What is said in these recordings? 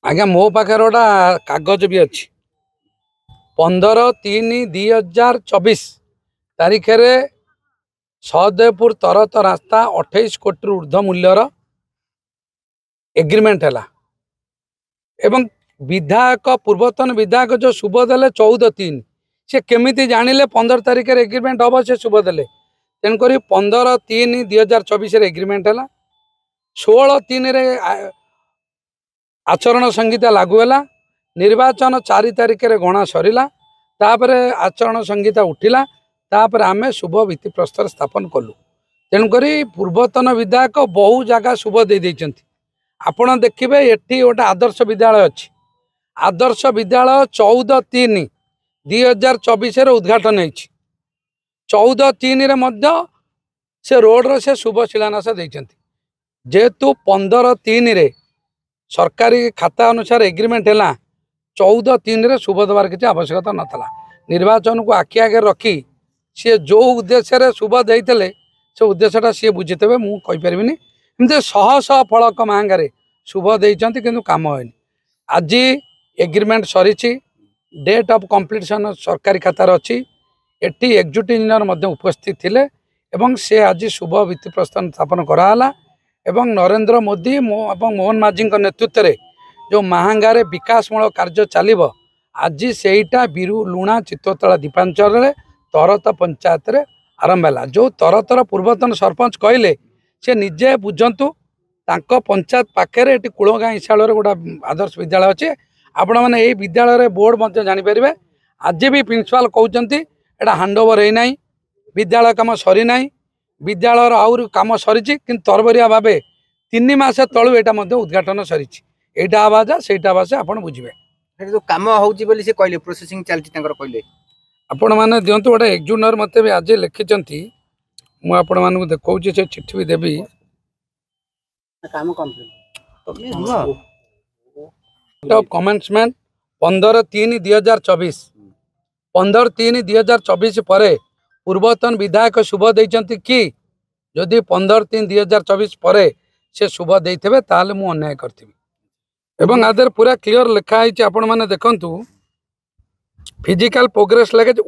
आज्ञा मो पाखे गोटा कागज भी अच्छी 15/3/2024 तारीख रे सहदेवपुर तरत रास्ता 28 कोटी ऊर्ध्व मूल्यर एग्रीमेंट है एवं विधायक पूर्वतन विधायक जो शुभ देले 14/3 से केमिति जानिले 15 तारीख एग्रीमेंट हम से शुभ देले तेणुक 15/3/2024 एग्रीमेंट है 16/3 आचरण संहिता लागू है निर्वाचन 4 तारीख गणा सरला तापर आचरण संहिता उठिला तापर आमे शुभ भित्ति प्रस्तर स्थापन कलु तेणुक पूर्वतन विधायक बहु जगह शुभ दे देइचंती आपण देखिए एठी गोटे आदर्श विद्यालय अच्छी आदर्श विद्यालय 14/3/2024 उद्घाटन होती 14/3 से रोड रे से शुभ शिलान्यास देइचंती जेहेतु 15/3 सरकारी खाता अनुसार एग्रीमेंट है 14/3 शुभ देवार किसी आवश्यकता नाला निर्वाचन को आखि आगे रखी सी जो उद्देश्य शुभ देते से उद्देश्यटा सी बुझीते मुझे एमती शह शह फलक महंगार शुभ देती कि कम होनी आज एग्रीमेंट सरी डेट ऑफ कंप्लीशन सरकारी खातार अच्छी एटी एग्जीक्यूटिव इंजीनियर उपस्थित थिले एवं से आज शुभ भित्ति प्रस्तर स्थापन कराला एवं नरेंद्र मोदी एवं मोहन माझी नेतृत्व में जो महांगारे विकासमूलक कार्य चलो आज सेटा बिरु लुणा चित्ततला दीपांचल तरत पंचायत रे आरंभ है जो तरतर पूर्वतन सरपंच कहले से निजे बुझंतु तांको पंचायत पाखे ये कूलगाँ इशाल गोटा आदर्श विद्यालय अच्छे आपण मैंने यही विद्यालय बोर्ड जानीपर आज भी प्रिंसिपाल कहते एटा हैंडओवर है ना विद्यालय कम सरी ना विद्यालय आउर कम सरी कि तरबरिया भाव 3 मास तलू यहाँ उद्घाटन सरी एटा आवाज सेटा आवाज आप बुझे जो कम होली कहले प्रोसेसिंग चलती कहले आपण मैंने दिंतु गोटे एग्जीक्यूटिव मत भी आज लिखिंट मुझे देखा से चिठी भी देवी कमेंसमेंट 15/3/2024 15/3/2024 पर पूर्वतन विधायक शुभ देइचंती कि जदि 15/3/2024 पर से शुभ देइथिबे ताले मु अन्याय करथिबी एवं आदर पूरा क्लियर लिखा है आपण माने देखंतु physical progress language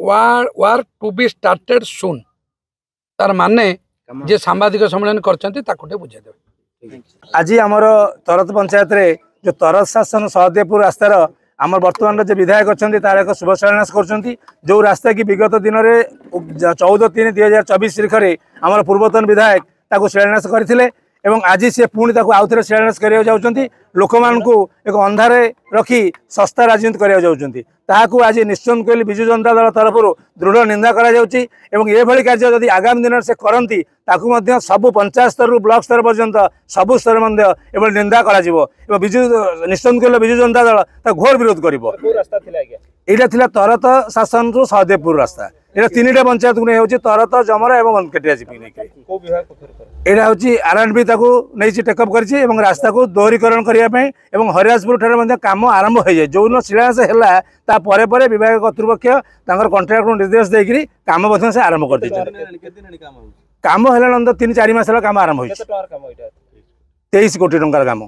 war to be started soon तार माने जे सांबादिक सम्मेलन करचंती ताकुटे बुझे देबे आज आमर तरत पंचायत रे जो तरत शासन सहदेवपुर रास्तार आम बर्तमान जो विधायक अच्छा तार एक शुभ शिलान्यास कर जो रास्ता की विगत दिन में 14/3/2024 तारीख में आम पूर्वतन विधायक ताको शिलान्यास करथिले एवं आज सी पुणी आउ थे शिलान्यास करा जाऊँगी लोक मानू एक अंधारे रखी सस्ता राजनीति करा जाऊँगी ताकू आज निश्चित कहली विजु जनता दल तरफ दृढ़ निंदा कर कार्य जदि आगामी दिन में से करती सबू पंचायत स्तर ब्लॉक स्तर पर्यंत सबू स्तर निंदा कर विजु निश्चित कहले विजु जनता दल घोर विरोध कर तरत शासन रु सहदेवपुर रास्ता यहाँ 3टा पंचायत को नहीं तरत जमरा और बनकेटिया यहाँ हूँ R&B नहीं टेकअप कर रास्ता को दोहरीकरण करने हरिराजपुर ठार कम आरंभ हो जाए जो दिन शिलान्यास है विभाग कर्तृपक्ष कंट्राक्टर निर्देश देकर कम से आरंभ कर कम है 3-4 मास कम आरंभ हो 23 कोटी टंकार कम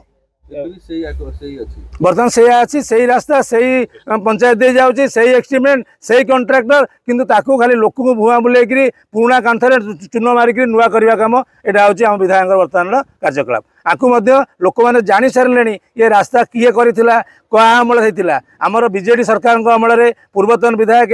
बर्तमान से रास्ता से पंचायत दे जाऊँगी से एस्टिमेट से कंट्राक्टर किंतु ताकू खाली लोक को भुआ बुले पुराणा कांथर चून मारिक नुआ करवा कम यहाँ हूँ आम विधायक बर्तमान कार्यकलाप आपको लोक मैंने जानी सारे ये रास्ता किए कर अमल होता आमर बीजेडी सरकार अमल पूर्वतन विधायक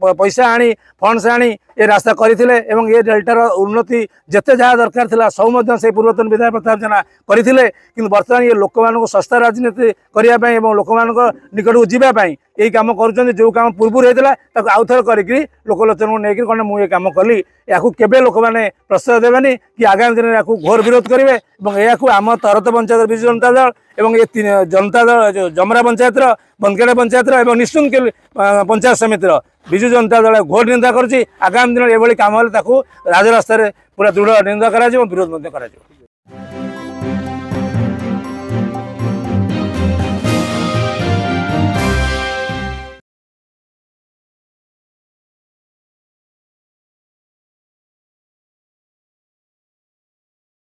पैसा आनी फंड्स आनी ये रास्ता करते ये डेल्टार उन्नति जिते जहाँ दरकार था सब से पूर्वतन विधायक प्रताप जेना करते कि बर्तमान ये लोक मान सस्ता राजनीति करने लोक मान निकट को जावाई यही कम कर जो कम पूर्व होता आउ थे कर लोकलोचन को लेकिन कौन मुझे कम कली या केवे लोक मैंने प्रश्रय देवेनि कि आगामी दिन में घोर विरोध करेंगे और आम तरत पंचायत विजु जनता दल और ये जनता दल जो जमरा पंचायत बनकेड़ा पंचायत निश्चित पंचायत समिति विजु जनता दल घोर निंदा कर आगामी दिन में ये कम राजरास्त पूरा दृढ़ निंदा कर विरोध कर।